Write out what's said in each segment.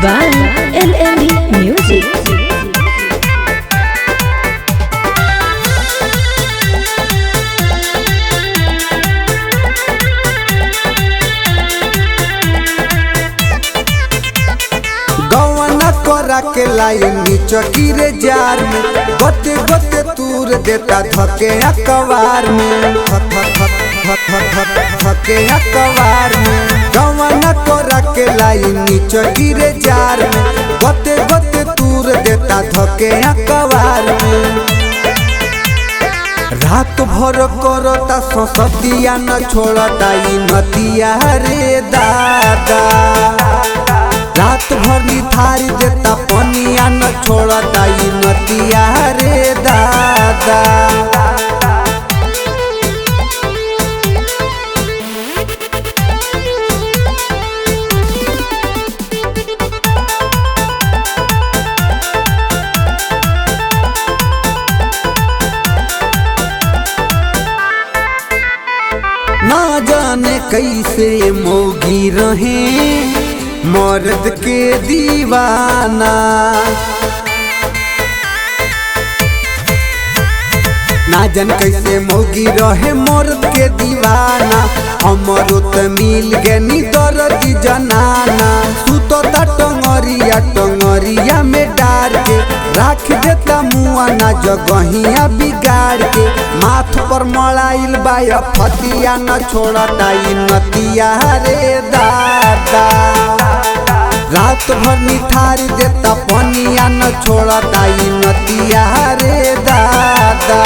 by LND Music. गवना करा के लाइनी चौकी रे जार में गोते गोते तूर देता थके अकबार में थके अकबार में गवना करा के लाइनी चौकी रे जार में गोते गोते तूर देता थके अकबार में रात भर करता ससतिया न छोड़ता ई नतिया रे दादा रात भर निथारी देता पनिया न छोड़ता ई नतिया रे दादा ना जाने कैसे मोगी रहे मर्द के दीवाना ना जान कैसे मोगी रहे मर्द के दीवाना हमरो त मिल गनी दर्द जनाना सुतता टंगरिया में डार के राख देता मुआ ना जगहिया बिगाड़ के माथ पर मड़ाइल बाय फतिया न छोड़ता ई नतिया रे दादा रात भर निथारी देता पनिया न छोड़ता ई नतिया रे दादा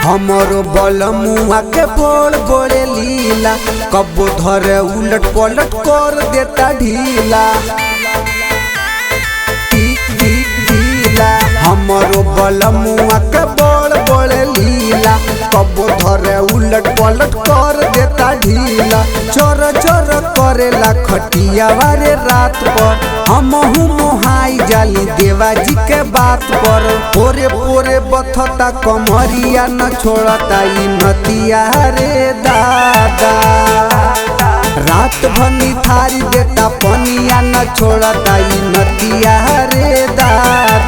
हमरो बल मुआ के बोले लीला कब्बो धरे उलट पलट कर देता ढीला हमरो बल मुआ के बोले लीला कब्बो धरे उलट पलट कर देता ढीला चोर चोर करेला खटिया वारे रात पर हमहू मोहाई जाली देवाजी के बात पर पोरे पोरे बथता कमरिया न छोड़ता ई नतिया रे दादा रात भर निथारी देता पनिया न छोड़ता ई नतिया रे दादा।